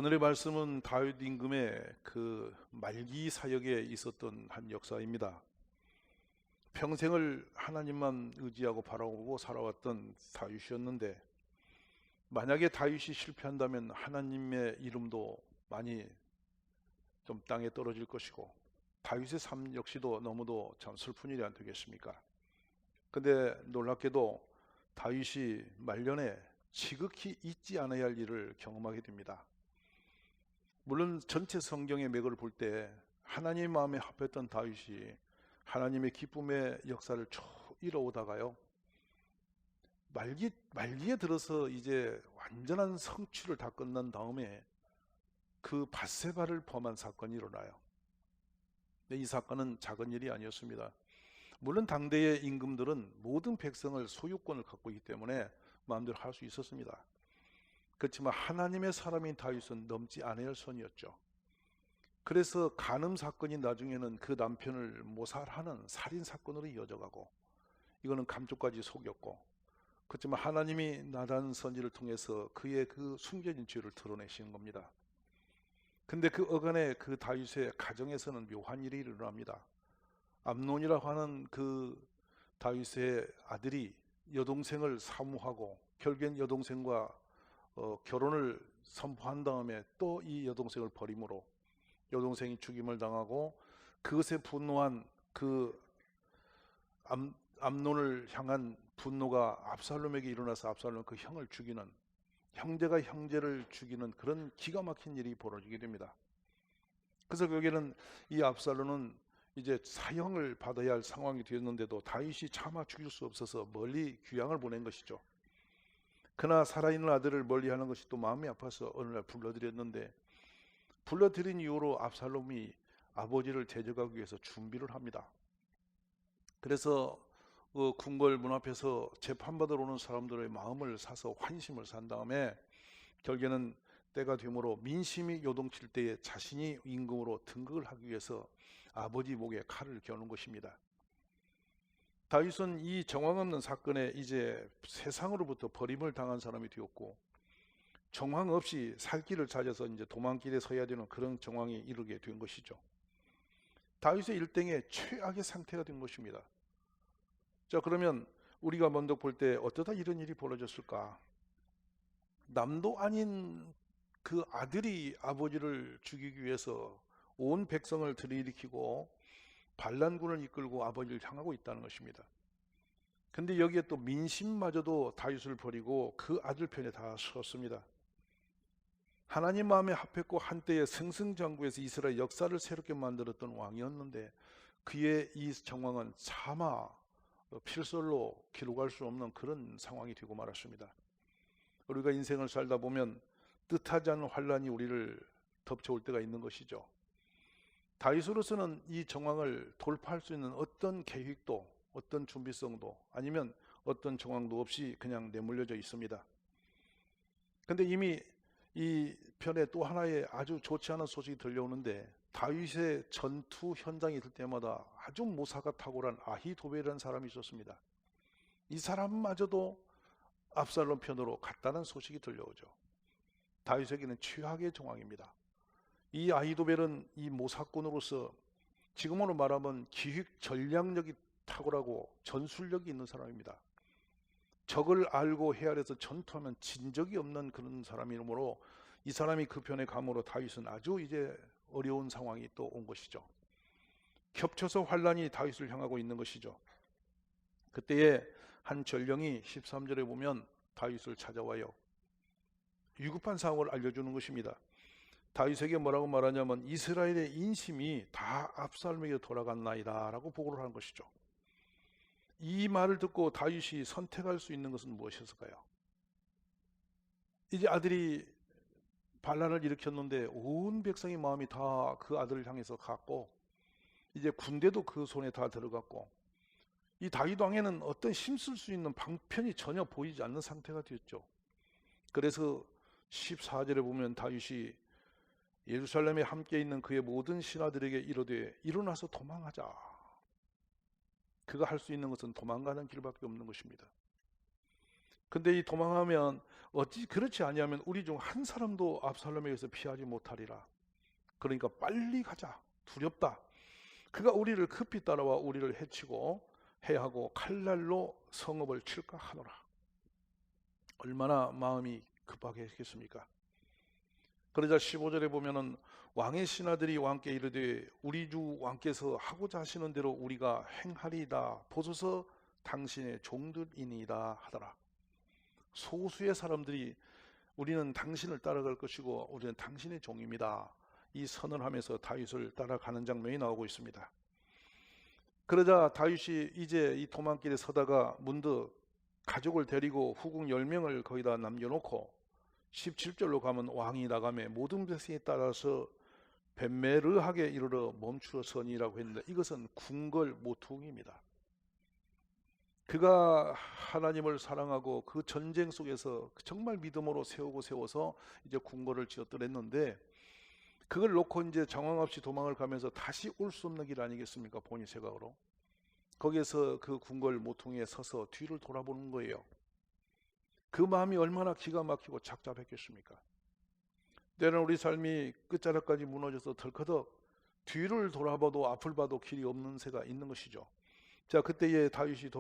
오늘의 말씀은 다윗 임금의 그 말기 사역에 있었던 한 역사입니다. 평생을 하나님만 의지하고 바라보고 살아왔던 다윗이었는데, 만약에 다윗이 실패한다면 하나님의 이름도 많이 좀 땅에 떨어질 것이고, 다윗의 삶 역시도 너무도 참 슬픈 일이 안 되겠습니까? 근데 놀랍게도 다윗이 말년에 지극히 잊지 않아야 할 일을 경험하게 됩니다. 물론 전체 성경의 맥을 볼 때 하나님의 마음에 합했던 다윗이 하나님의 기쁨의 역사를 쭉 이뤄오다가요, 말기에 들어서 이제 완전한 성취를 다 끝난 다음에 그 밧세바를 범한 사건이 일어나요. 근데 이 사건은 작은 일이 아니었습니다. 물론 당대의 임금들은 모든 백성을 소유권을 갖고 있기 때문에 마음대로 할 수 있었습니다. 그렇지만 하나님의 사람인 다윗은 넘지 않아야 할 선이었죠. 그래서 간음 사건이 나중에는 그 남편을 모살하는 살인 사건으로 이어져가고, 이거는 감쪽까지 속였고, 그렇지만 하나님이 나단 선지를 통해서 그의 그 숨겨진 죄를 드러내시는 겁니다. 근데 그 어간에 그 다윗의 가정에서는 묘한 일이 일어납니다. 암논이라고 하는 그 다윗의 아들이 여동생을 사모하고 결국엔 여동생과 결혼을 선포한 다음에 또 이 여동생을 버림으로 여동생이 죽임을 당하고, 그것에 분노한 그 암논을 향한 분노가 압살롬에게 일어나서 압살롬 그 형을 죽이는, 형제가 형제를 죽이는 그런 기가 막힌 일이 벌어지게 됩니다. 그래서 결국에는 이 압살롬은 이제 사형을 받아야 할 상황이 되었는데도 다윗이 차마 죽일 수 없어서 멀리 귀양을 보낸 것이죠. 그러나 살아있는 아들을 멀리하는 것이 또 마음이 아파서 어느 날 불러들였는데, 불러들인 이후로 압살롬이 아버지를 대적하기 위해서 준비를 합니다. 그래서 그 궁궐 문 앞에서 재판받으러 오는 사람들의 마음을 사서 환심을 산 다음에 결국에는 때가 되므로 민심이 요동칠 때에 자신이 임금으로 등극을 하기 위해서 아버지 목에 칼을 겨누는 것입니다. 다윗은 이 정황 없는 사건에 이제 세상으로부터 버림을 당한 사람이 되었고, 정황 없이 살 길을 찾아서 이제 도망길에 서야 되는 그런 정황이 이르게 된 것이죠. 다윗의 일생의 최악의 상태가 된 것입니다. 자, 그러면 우리가 먼저 볼 때 어쩌다 이런 일이 벌어졌을까? 남도 아닌 그 아들이 아버지를 죽이기 위해서 온 백성을 들이일으키고 반란군을 이끌고 아버지를 향하고 있다는 것입니다. 근데 여기에 또 민심마저도 다윗을 버리고 그 아들 편에 다 섰습니다. 하나님 마음에 합했고 한때의 승승장구에서 이스라엘 역사를 새롭게 만들었던 왕이었는데, 그의 이 정황은 차마 필설로 기록할 수 없는 그런 상황이 되고 말았습니다. 우리가 인생을 살다 보면 뜻하지 않은 환란이 우리를 덮쳐올 때가 있는 것이죠. 다윗으로서는 이 정황을 돌파할 수 있는 어떤 계획도, 어떤 준비성도, 아니면 어떤 정황도 없이 그냥 내몰려져 있습니다. 근데 이미 이 편에 또 하나의 아주 좋지 않은 소식이 들려오는데, 다윗의 전투 현장에 있을 때마다 아주 모사가 탁월한 아히도벨이라는 사람이 있었습니다. 이 사람마저도 압살롬 편으로 갔다는 소식이 들려오죠. 다윗에게는 최악의 정황입니다. 이 아히도벨은 이 모사꾼으로서 지금으로 말하면 기획 전략력이 탁월하고 전술력이 있는 사람입니다. 적을 알고 헤아려서 전투하면 진 적이 없는 그런 사람이므로 이 사람이 그 편에 감으로 다윗은 아주 이제 어려운 상황이 또 온 것이죠. 겹쳐서 환란이 다윗을 향하고 있는 것이죠. 그때에 한 전령이 13절에 보면 다윗을 찾아와요. 위급한 상황을 알려주는 것입니다. 다윗에게 뭐라고 말하냐면 이스라엘의 인심이 다 압살롬에게 돌아갔나이다 라고 보고를 하는 것이죠. 이 말을 듣고 다윗이 선택할 수 있는 것은 무엇이었을까요? 이제 아들이 반란을 일으켰는데 온 백성의 마음이 다 그 아들을 향해서 갔고, 이제 군대도 그 손에 다 들어갔고, 이 다윗 왕에는 어떤 힘쓸 수 있는 방편이 전혀 보이지 않는 상태가 되었죠. 그래서 14절에 보면 다윗이 예루살렘에 함께 있는 그의 모든 신하들에게 이르되 일어나서 도망하자. 그가 할 수 있는 것은 도망가는 길밖에 없는 것입니다. 근데 이 도망하면 어찌 그렇지 아니하면 우리 중 한 사람도 압살롬에게서 피하지 못하리라. 그러니까 빨리 가자. 두렵다. 그가 우리를 급히 따라와 우리를 해치고 해하고 칼날로 성읍을 칠까 하노라. 얼마나 마음이 급하게 했겠습니까? 그러자 15절에 보면은 왕의 신하들이 왕께 이르되 우리 주 왕께서 하고자 하시는 대로 우리가 행하리이다. 보소서 당신의 종들이니이다 하더라. 소수의 사람들이 우리는 당신을 따라갈 것이고 우리는 당신의 종입니다. 이 선언하면서 다윗을 따라가는 장면이 나오고 있습니다. 그러자 다윗이 이제 이 도망길에 서다가 문득 가족을 데리고 후궁 10명을 거기다 남겨놓고 17절로 가면 왕이 나가매 모든 백성이 따라서 벤메르하게 이르러 멈추어 서니라고 했는데 이것은 궁궐 모퉁입니다. 그가 하나님을 사랑하고 그 전쟁 속에서 정말 믿음으로 세워서 이제 궁궐을 지었더랬는데 그걸 놓고 이제 정황 없이 도망을 가면서 다시 올 수 없는 길 아니겠습니까? 본인 생각으로. 거기에서 그 궁궐 모퉁이에 서서 뒤를 돌아보는 거예요. 그 마음이 얼마나 기가 막히고 착잡했겠습니까? 때로는 우리 삶이 끝자락까지 무너져서 덜커덕 뒤를 돌아봐도 앞을 봐도 길이 없는 새가 있는 것이죠. 자, 그때에 다윗이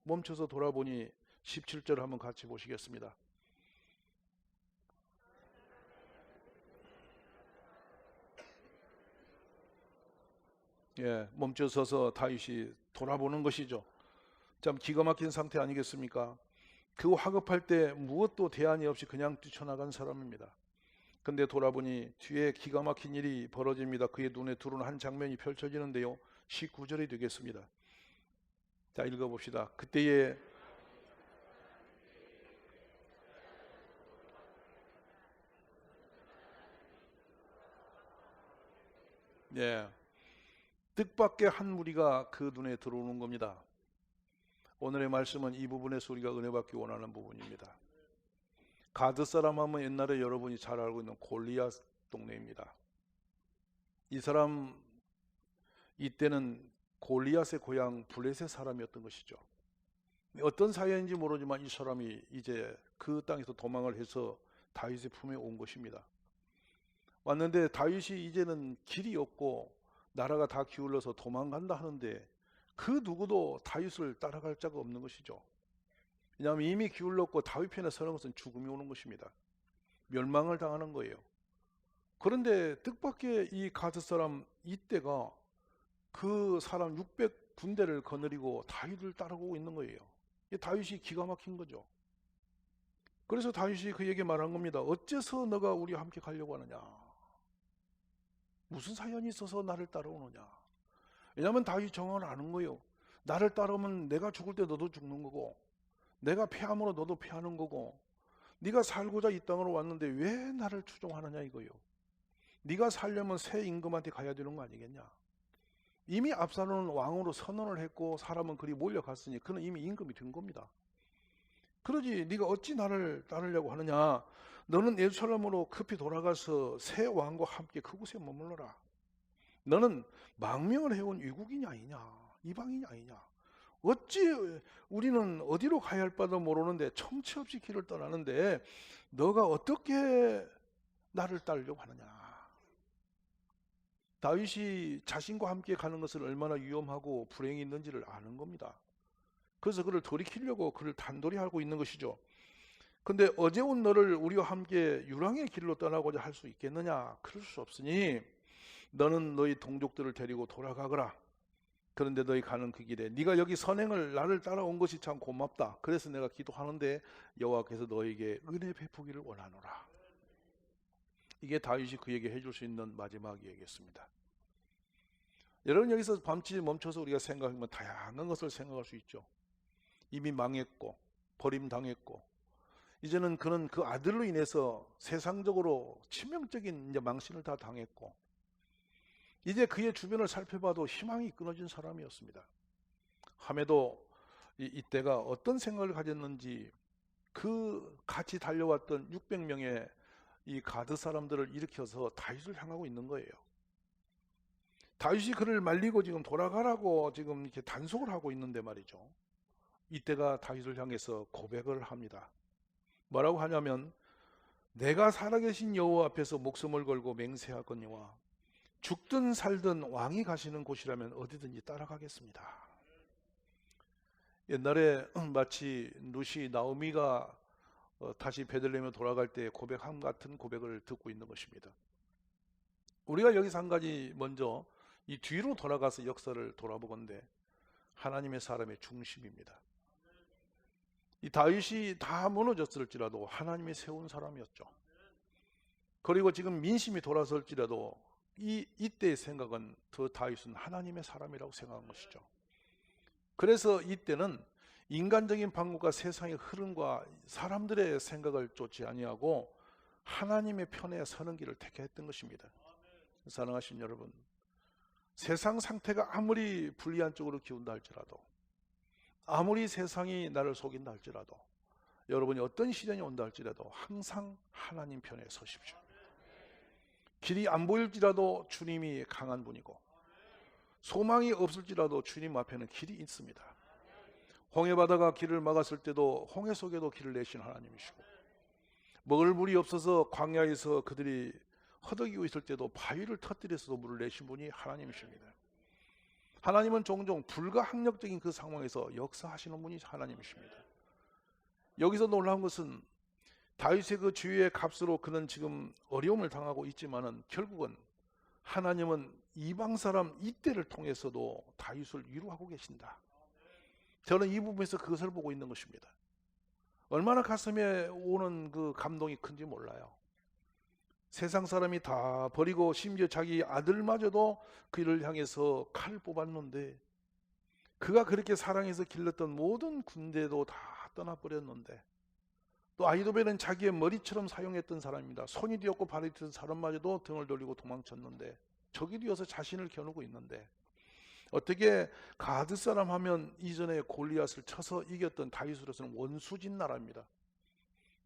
멈춰서 돌아보니 17절 한번 같이 보시겠습니다. 예, 멈춰서서 다윗이 돌아보는 것이죠. 참 기가 막힌 상태 아니겠습니까? 그 화급할 때 무엇도 대안이 없이 그냥 뛰쳐나간 사람입니다. 근데 돌아보니 뒤에 기가 막힌 일이 벌어집니다. 그의 눈에 들어오는 한 장면이 펼쳐지는데요. 19절이 되겠습니다. 자, 읽어봅시다. 그때에 예, 뜻밖의 한 무리가 그 눈에 들어오는 겁니다. 오늘의 말씀은 이 부분에서 우리가 은혜 받기 원하는 부분입니다. 가드 사람 하면 옛날에 여러분이 잘 알고 있는 골리앗 동네입니다. 이 사람 이때는 골리앗의 고향 블레셋 사람이었던 것이죠. 어떤 사연인지 모르지만 이 사람이 이제 그 땅에서 도망을 해서 다윗의 품에 온 것입니다. 왔는데 다윗이 이제는 길이 없고 나라가 다 기울어서 도망간다 하는데 그 누구도 다윗을 따라갈 자가 없는 것이죠. 왜냐하면 이미 기울었고 다윗 편에 서는 것은 죽음이 오는 것입니다. 멸망을 당하는 거예요. 그런데 뜻밖의 이 가드 사람 이때가 그 사람 600군대를 거느리고 다윗을 따라오고 있는 거예요. 다윗이 기가 막힌 거죠. 그래서 다윗이 그에게 말한 겁니다. 어째서 너가 우리와 함께 가려고 하느냐? 무슨 사연이 있어서 나를 따라오느냐? 왜냐하면 다윗이 정황을 아는 거예요. 나를 따라오면 내가 죽을 때 너도 죽는 거고 내가 패함으로 너도 패하는 거고 네가 살고자 이 땅으로 왔는데 왜 나를 추종하느냐 이거요. 네가 살려면 새 임금한테 가야 되는 거 아니겠냐. 이미 압살롬은 왕으로 선언을 했고 사람은 그리 몰려갔으니 그는 이미 임금이 된 겁니다. 그러지 네가 어찌 나를 따르려고 하느냐. 너는 예루살렘으로 급히 돌아가서 새 왕과 함께 그곳에 머물러라. 너는 망명을 해온 외국인이 아니냐, 이방인이 아니냐. 어찌 우리는 어디로 가야 할 바도 모르는데 청치 없이 길을 떠나는데 너가 어떻게 나를 따르려고 하느냐. 다윗이 자신과 함께 가는 것을 얼마나 위험하고 불행이 있는지를 아는 겁니다. 그래서 그를 돌이키려고 그를 단돌이 하고 있는 것이죠. 근데 어제 온 너를 우리와 함께 유랑의 길로 떠나고자 할 수 있겠느냐? 그럴 수 없으니 너는 너희 동족들을 데리고 돌아가거라. 그런데 너희 가는 그 길에 네가 여기 선행을 나를 따라온 것이 참 고맙다. 그래서 내가 기도하는데 여호와께서 너에게 은혜 베푸기를 원하노라. 이게 다윗이 그에게 해줄 수 있는 마지막 이야기였습니다. 여러분 여기서 밤치 멈춰서 우리가 생각하면 다양한 것을 생각할 수 있죠. 이미 망했고 버림당했고 이제는 그는 그 아들로 인해서 세상적으로 치명적인 이제 망신을 다 당했고 이제 그의 주변을 살펴봐도 희망이 끊어진 사람이었습니다. 함에도 이때가 어떤 생각을 가졌는지 그 같이 달려왔던 600명의 이 가드 사람들을 일으켜서 다윗을 향하고 있는 거예요. 다윗이 그를 말리고 지금 돌아가라고 지금 이렇게 단속을 하고 있는데 말이죠. 이때가 다윗을 향해서 고백을 합니다. 뭐라고 하냐면 내가 살아계신 여호와 앞에서 목숨을 걸고 맹세하거니와 죽든 살든 왕이 가시는 곳이라면 어디든지 따라가겠습니다. 옛날에 마치 루시 나오미가 다시 베들레헴에 돌아갈 때 고백함 같은 고백을 듣고 있는 것입니다. 우리가 여기서 한 가지 먼저 이 뒤로 돌아가서 역사를 돌아보건대 하나님의 사람의 중심입니다. 이 다윗이 다 무너졌을지라도 하나님이 세운 사람이었죠. 그리고 지금 민심이 돌아설지라도 이때의 생각은 더 다윗은 하나님의 사람이라고 생각한 것이죠. 그래서 이때는 인간적인 방법과 세상의 흐름과 사람들의 생각을 쫓지 아니하고 하나님의 편에 서는 길을 택했던 것입니다. 사랑하신 여러분, 세상 상태가 아무리 불리한 쪽으로 기운다 할지라도, 아무리 세상이 나를 속인다 할지라도, 여러분이 어떤 시련이 온다 할지라도 항상 하나님 편에 서십시오. 길이 안 보일지라도 주님이 강한 분이고, 소망이 없을지라도 주님 앞에는 길이 있습니다. 홍해바다가 길을 막았을 때도 홍해 속에도 길을 내신 하나님이시고, 먹을 물이 없어서 광야에서 그들이 허덕이고 있을 때도 바위를 터뜨려서도 물을 내신 분이 하나님이십니다. 하나님은 종종 불가항력적인 그 상황에서 역사하시는 분이 하나님이십니다. 여기서 놀라운 것은 다윗의 그 주위의 값으로 그는 지금 어려움을 당하고 있지만은 결국은 하나님은 이방 사람 이때를 통해서도 다윗을 위로하고 계신다. 저는 이 부분에서 그것을 보고 있는 것입니다. 얼마나 가슴에 오는 그 감동이 큰지 몰라요. 세상 사람이 다 버리고 심지어 자기 아들마저도 그를 향해서 칼을 뽑았는데, 그가 그렇게 사랑해서 길렀던 모든 군대도 다 떠나버렸는데, 또 아히도벨은 자기의 머리처럼 사용했던 사람입니다. 손이 되었고 발이 되었던 사람마저도 등을 돌리고 도망쳤는데, 적이 되어서 자신을 겨누고 있는데, 어떻게 가드 사람 하면 이전에 골리앗을 쳐서 이겼던 다윗으로서는 원수진 나라입니다.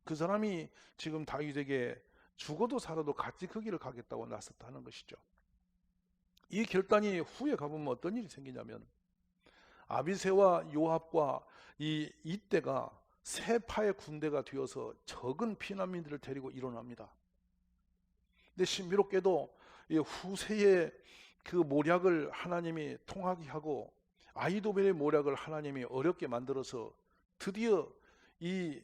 그 사람이 지금 다윗에게 죽어도 살아도 같이 그 길을 가겠다고 나섰다는 것이죠. 이 결단이 후에 가보면 어떤 일이 생기냐면, 아비새와 요압과 이때가 세 파의 군대가 되어서 적은 피난민들을 데리고 일어납니다. 근데 신비롭게도 이 후세의 그 모략을 하나님이 통하게 하고 아히도벨의 모략을 하나님이 어렵게 만들어서 드디어 이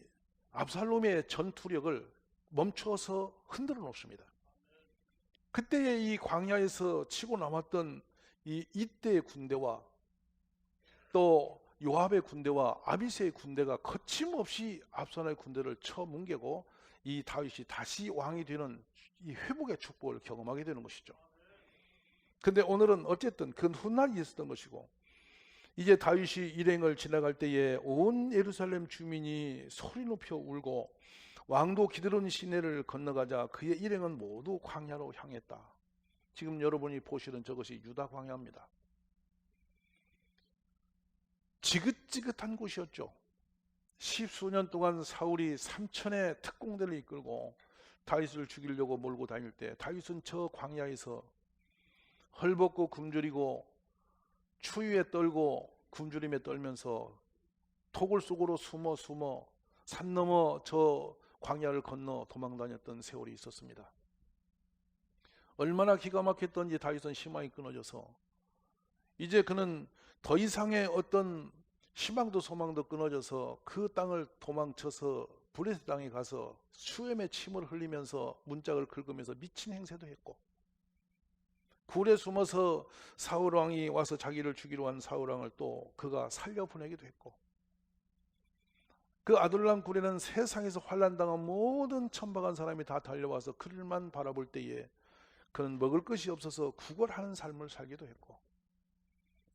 압살롬의 전투력을 멈춰서 흔들어 놓습니다. 그때의 이 광야에서 치고 남았던 이때의 군대와 또 요압의 군대와 아비새의 군대가 거침없이 압살롬의 군대를 쳐뭉개고 이 다윗이 다시 왕이 되는 이 회복의 축복을 경험하게 되는 것이죠. 근데 오늘은 어쨌든 그 훗날이 있었던 것이고, 이제 다윗이 일행을 지나갈 때에 온 예루살렘 주민이 소리 높여 울고 왕도 기드론 시내를 건너가자 그의 일행은 모두 광야로 향했다. 지금 여러분이 보시는 저것이 유다 광야입니다. 지긋지긋한 곳이었죠. 십수년 동안 사울이 3천의 특공대를 이끌고 다윗을 죽이려고 몰고 다닐 때 다윗은 저 광야에서 헐벗고 굶주리고 추위에 떨고 굶주림에 떨면서 토굴 속으로 숨어 산 넘어 저 광야를 건너 도망 다녔던 세월이 있었습니다. 얼마나 기가 막혔던지 다윗은 희망이 끊어져서 이제 그는 더 이상의 어떤 희망도 소망도 끊어져서 그 땅을 도망쳐서 블레셋 땅에 가서 수염의 침을 흘리면서 문짝을 긁으면서 미친 행세도 했고, 굴에 숨어서 사울 왕이 와서 자기를 죽이려 한 사울 왕을 또 그가 살려보내기도 했고, 그 아둘람 굴에는 세상에서 환난당한 모든 천박한 사람이 다 달려와서 그를만 바라볼 때에 그는 먹을 것이 없어서 구걸하는 삶을 살기도 했고,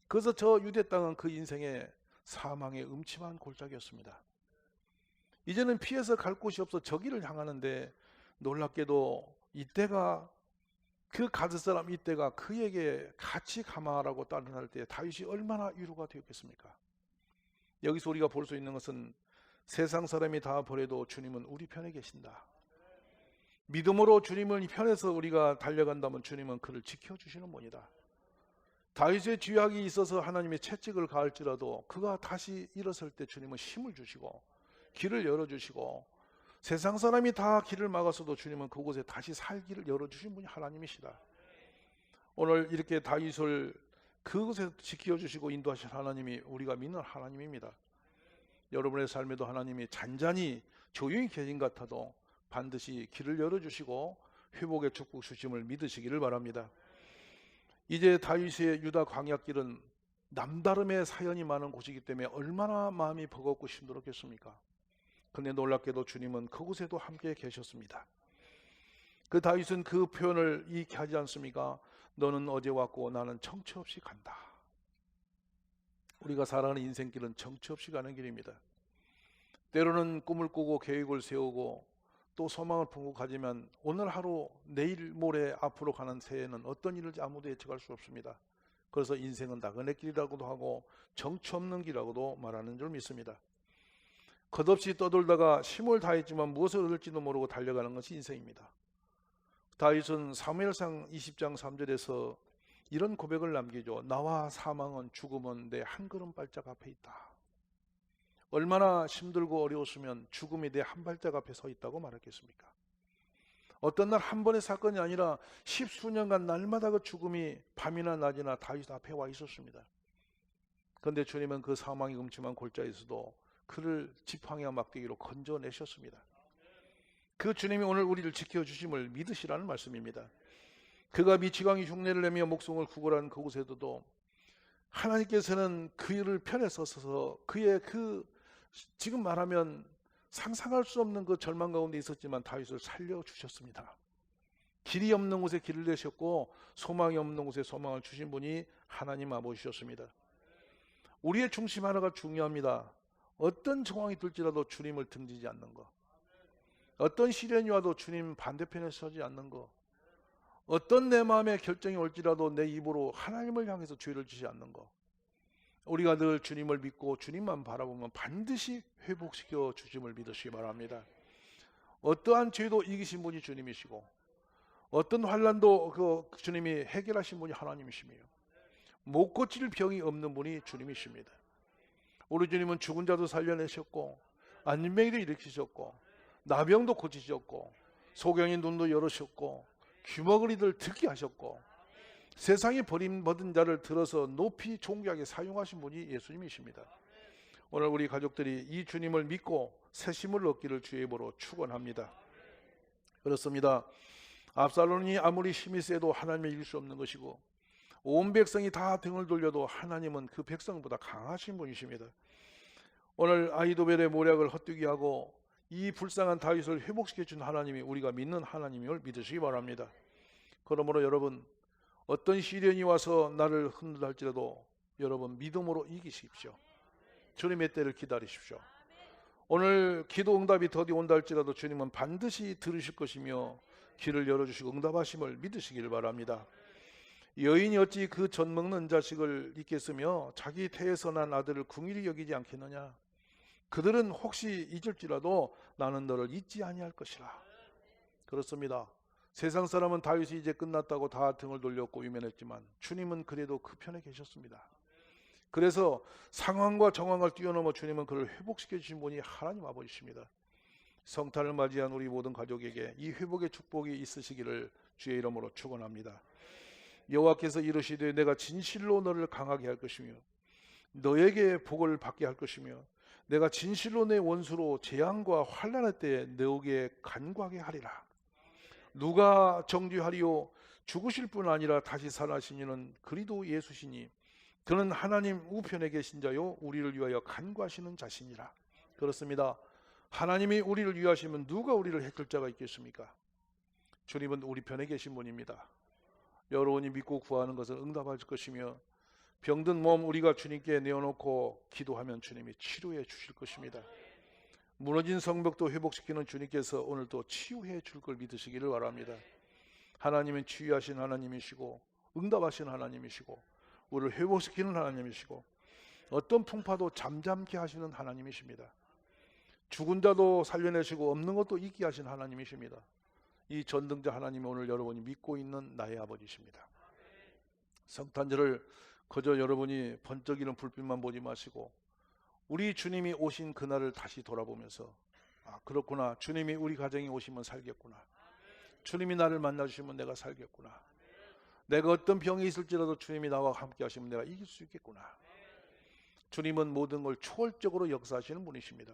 그래서 저 유대 땅은 그 인생의 사망의 음침한 골짜기였습니다. 이제는 피해서 갈 곳이 없어 저기를 향하는데, 놀랍게도 이때가 그 가드 사람 이때가 그에게 같이 가마라고 따르할 때 다윗이 얼마나 위로가 되었겠습니까? 여기서 우리가 볼 수 있는 것은 세상 사람이 다 버려도 주님은 우리 편에 계신다. 믿음으로 주님을 편에서 우리가 달려간다면 주님은 그를 지켜주시는 분이다. 다윗의 죄악이 있어서 하나님의 채찍을 가할지라도 그가 다시 일어설 때 주님은 힘을 주시고 길을 열어주시고 세상 사람이 다 길을 막았어도 주님은 그곳에 다시 살 길을 열어주신 분이 하나님이시다. 오늘 이렇게 다윗을 그곳에 지켜주시고 인도하신 하나님이 우리가 믿는 하나님입니다. 여러분의 삶에도 하나님이 잔잔히 조용히 계신 것 같아도 반드시 길을 열어주시고 회복의 축복 주심을 믿으시기를 바랍니다. 이제 다윗의 유다 광야길은 남다름의 사연이 많은 곳이기 때문에 얼마나 마음이 버겁고 힘들었겠습니까? 그런데 놀랍게도 주님은 그곳에도 함께 계셨습니다. 그 다윗은 그 표현을 이렇게 하지 않습니까? 너는 어제 왔고 나는 정처 없이 간다. 우리가 살아가는 인생길은 정처 없이 가는 길입니다. 때로는 꿈을 꾸고 계획을 세우고 또 소망을 품고 가지만 오늘 하루 내일 모레 앞으로 가는 새해는 어떤 일을지 아무도 예측할 수 없습니다. 그래서 인생은 나그네 길이라고도 하고 정처 없는 길이라고도 말하는 줄 믿습니다. 겉없이 떠돌다가 힘을 다했지만 무엇을 얻을지도 모르고 달려가는 것이 인생입니다. 다윗은 사무엘상 20장 3절에서 이런 고백을 남기죠. 나와 사망은 죽음은 내 한 걸음 발짝 앞에 있다. 얼마나 힘들고 어려웠으면 죽음이 내 한 발짝 앞에 서 있다고 말했겠습니까? 어떤 날 한 번의 사건이 아니라 십수년간 날마다 그 죽음이 밤이나 낮이나 다윗 앞에 와 있었습니다. 그런데 주님은 그 사망의 음침한 골짜기에서도 그를 지팡이와 막대기로 건져내셨습니다. 그 주님이 오늘 우리를 지켜주심을 믿으시라는 말씀입니다. 그가 미치광이 흉내를 내며 목숨을 구걸한 그곳에도 하나님께서는 그를 편에 서서 그의 지금 말하면 상상할 수 없는 그 절망 가운데 있었지만 다윗을 살려주셨습니다. 길이 없는 곳에 길을 내셨고 소망이 없는 곳에 소망을 주신 분이 하나님 아버지셨습니다. 우리의 중심 하나가 중요합니다. 어떤 상황이 들지라도 주님을 등지지 않는 것, 어떤 시련이 와도 주님 반대편에 서지 않는 것, 어떤 내 마음의 결정이 올지라도 내 입으로 하나님을 향해서 죄를 지지 않는 것, 우리가 늘 주님을 믿고 주님만 바라보면 반드시 회복시켜 주심을 믿으시기 바랍니다. 어떠한 죄도 이기신 분이 주님이시고 어떤 환난도 그 주님이 해결하신 분이 하나님이시며 못 고칠 병이 없는 분이 주님이십니다. 우리 주님은 죽은 자도 살려내셨고 안진뱅이도 일으키셨고 나병도 고치셨고 소경의 눈도 열으셨고 귀머거리들 듣게 하셨고 세상에 버림받은 자를 들어서 높이 존귀하게 사용하신 분이 예수님이십니다. 오늘 우리 가족들이 이 주님을 믿고 새 힘을 얻기를 주의 이름으로 축원합니다. 그렇습니다. 압살롬이 아무리 힘이 세도 하나님을 이길 수 없는 것이고 온 백성이 다 등을 돌려도 하나님은 그 백성보다 강하신 분이십니다. 오늘 아히도벨의 모략을 헛되게 하고 이 불쌍한 다윗을 회복시켜 준 하나님이 우리가 믿는 하나님임을 믿으시기 바랍니다. 그러므로 여러분 어떤 시련이 와서 나를 흔들할지라도 여러분 믿음으로 이기십시오. 주님의 때를 기다리십시오. 오늘 기도 응답이 더디 온다 할지라도 주님은 반드시 들으실 것이며 길을 열어주시고 응답하심을 믿으시기를 바랍니다. 여인이 어찌 그 젖 먹는 자식을 잊겠으며 자기 태에서 난 아들을 긍휼히 여기지 않겠느냐. 그들은 혹시 잊을지라도 나는 너를 잊지 아니할 것이라. 그렇습니다. 세상 사람은 다윗이 이제 끝났다고 다 등을 돌렸고 유면했지만 주님은 그래도 그 편에 계셨습니다. 그래서 상황과 정황을 뛰어넘어 주님은 그를 회복시켜 주신 분이 하나님 아버지십니다. 성탄을 맞이한 우리 모든 가족에게 이 회복의 축복이 있으시기를 주의 이름으로 축원합니다. 여호와께서 이르시되 내가 진실로 너를 강하게 할 것이며 너에게 복을 받게 할 것이며 내가 진실로 내 원수로 재앙과 환난의 때에 너에게 간구하게 하리라. 누가 정죄하리요? 죽으실 뿐 아니라 다시 살아나신 이는 그리스도 예수시니 그는 하나님 우편에 계신 자요 우리를 위하여 간구하시는 자시니라. 그렇습니다. 하나님이 우리를 위하시면 누가 우리를 해칠 자가 있겠습니까? 주님은 우리 편에 계신 분입니다. 여러분이 믿고 구하는 것을 응답할 것이며 병든 몸 우리가 주님께 내어놓고 기도하면 주님이 치료해 주실 것입니다. 무너진 성벽도 회복시키는 주님께서 오늘도 치유해 줄 걸 믿으시기를 바랍니다. 하나님은 치유하신 하나님이시고 응답하신 하나님이시고 우리를 회복시키는 하나님이시고 어떤 풍파도 잠잠케 하시는 하나님이십니다. 죽은 자도 살려내시고 없는 것도 있게 하신 하나님이십니다. 이 전능자 하나님이 오늘 여러분이 믿고 있는 나의 아버지십니다. 성탄절을 그저 여러분이 번쩍이는 불빛만 보지 마시고 우리 주님이 오신 그날을 다시 돌아보면서 아, 그렇구나. 주님이 우리 가정에 오시면 살겠구나. 주님이 나를 만나주시면 내가 살겠구나. 내가 어떤 병이 있을지라도 주님이 나와 함께 하시면 내가 이길 수 있겠구나. 주님은 모든 걸 초월적으로 역사하시는 분이십니다.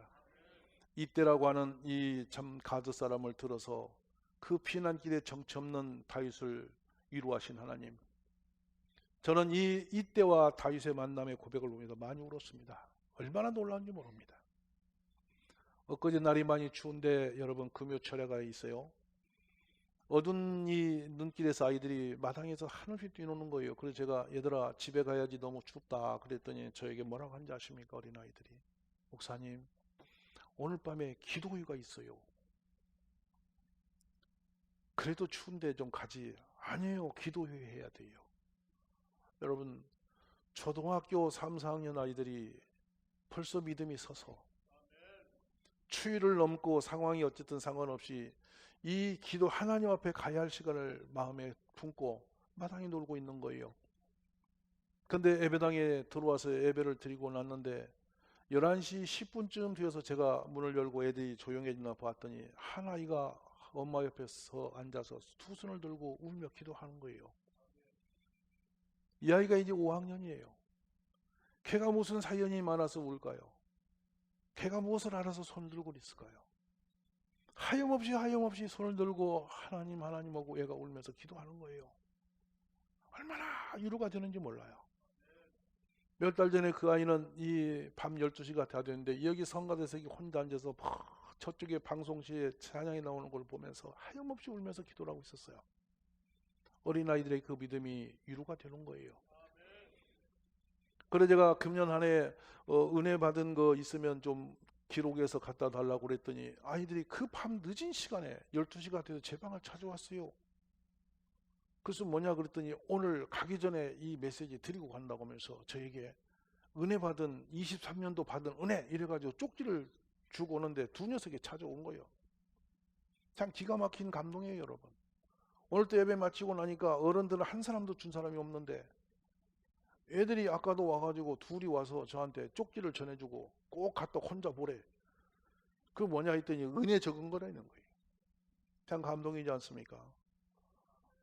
이때라고 하는 이 참 가드 사람을 들어서 그 피난길에 정처 없는 다윗을 위로하신 하나님. 저는 이때와 다윗의 만남의 고백을 보면서 많이 울었습니다. 얼마나 놀라운지 모릅니다. 엊그제 날이 많이 추운데 여러분 금요철야가 있어요. 어두운 이 눈길에서 아이들이 마당에서 한없이 뛰노는 거예요. 그래서 제가 얘들아 집에 가야지 너무 춥다 그랬더니 저에게 뭐라고 하는지 아십니까? 어린아이들이. 목사님 오늘 밤에 기도회가 있어요. 그래도 추운데 좀 가지. 아니에요. 기도회 해야 돼요. 여러분 초등학교 3, 4학년 아이들이 벌써 믿음이 서서 추위를 넘고 상황이 어쨌든 상관없이 이 기도 하나님 앞에 가야 할 시간을 마음에 품고 마당에 놀고 있는 거예요. 근데 예배당에 들어와서 예배를 드리고 났는데 11시 10분쯤 되어서 제가 문을 열고 애들이 조용해지나 봤더니 한 아이가 엄마 옆에 앉아서 두 손을 들고 울며 기도하는 거예요. 이 아이가 이제 5학년이에요. 걔가 무슨 사연이 많아서 울까요? 걔가 무엇을 알아서 손을 들고 있을까요? 하염없이 손을 들고 하나님 하고 얘가 울면서 기도하는 거예요. 얼마나 위로가 되는지 몰라요. 몇 달 전에 그 아이는 이 밤 12시가 다 됐는데 여기 성가대석이 혼자 앉아서 저쪽에 방송시에 찬양이 나오는 걸 보면서 하염없이 울면서 기도를 하고 있었어요. 어린아이들의 그 믿음이 위로가 되는 거예요. 그래 제가 금년 한 해 은혜 받은 거 있으면 좀 기록해서 갖다 달라고 그랬더니 아이들이 그 밤 늦은 시간에 12시가 돼서 제 방을 찾아왔어요. 그래서 뭐냐 그랬더니 오늘 가기 전에 이 메시지 드리고 간다고 하면서 저에게 은혜 받은 23년도 받은 은혜 이래가지고 쪽지를 주고 오는데 두 녀석이 찾아온 거예요. 참 기가 막힌 감동이에요 여러분. 오늘 또 예배 마치고 나니까 어른들은 한 사람도 준 사람이 없는데 애들이 아까도 와가지고 둘이 와서 저한테 쪽지를 전해주고 꼭 갖다 혼자 보래. 그 뭐냐 했더니 은혜 적은 거라는 거예요. 참 감동이지 않습니까?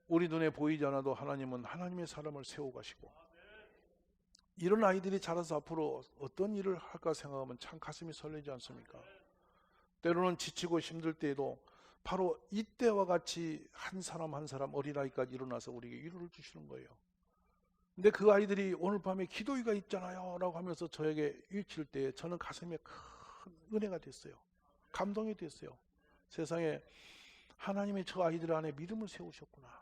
우리 눈에 보이지 않아도 하나님은 하나님의 사람을 세워가시고 이런 아이들이 자라서 앞으로 어떤 일을 할까 생각하면 참 가슴이 설레지 않습니까? 때로는 지치고 힘들 때에도 바로 이때와 같이 한 사람 한 사람 어린아이까지 일어나서 우리에게 위로를 주시는 거예요. 근데 그 아이들이 오늘 밤에 기도회가 있잖아요 라고 하면서 저에게 일칠 때 저는 가슴에 큰 은혜가 됐어요. 감동이 됐어요. 세상에 하나님이 저 아이들 안에 믿음을 세우셨구나.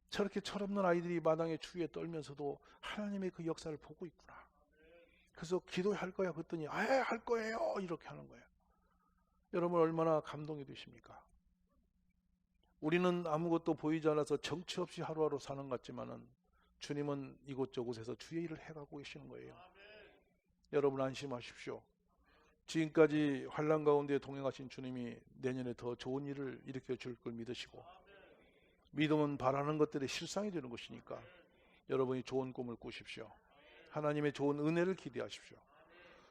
저렇게 철없는 아이들이 마당에 추위에 떨면서도 하나님의 그 역사를 보고 있구나. 그래서 기도할 거야 그랬더니 아예 할 거예요 이렇게 하는 거예요. 여러분 얼마나 감동이 되십니까? 우리는 아무것도 보이지 않아서 정치 없이 하루하루 사는 것 같지만은 주님은 이곳저곳에서 주의 일을 해가고 계시는 거예요. 여러분 안심하십시오. 지금까지 환난 가운데 동행하신 주님이 내년에 더 좋은 일을 일으켜 줄 걸 믿으시고 믿음은 바라는 것들의 실상이 되는 것이니까 여러분이 좋은 꿈을 꾸십시오. 하나님의 좋은 은혜를 기대하십시오.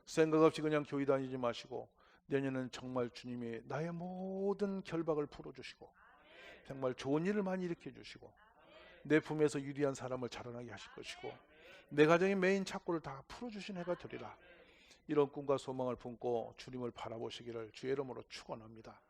생각 없이 그냥 교회 다니지 마시고 내년에는 정말 주님이 나의 모든 결박을 풀어주시고 정말 좋은 일을 많이 일으켜 주시고 내 품에서 유리한 사람을 자라나게 하실 것이고 내 가정의 메인 착고를 다 풀어주신 해가 되리라. 이런 꿈과 소망을 품고 주님을 바라보시기를 주의 이름으로 축원합니다.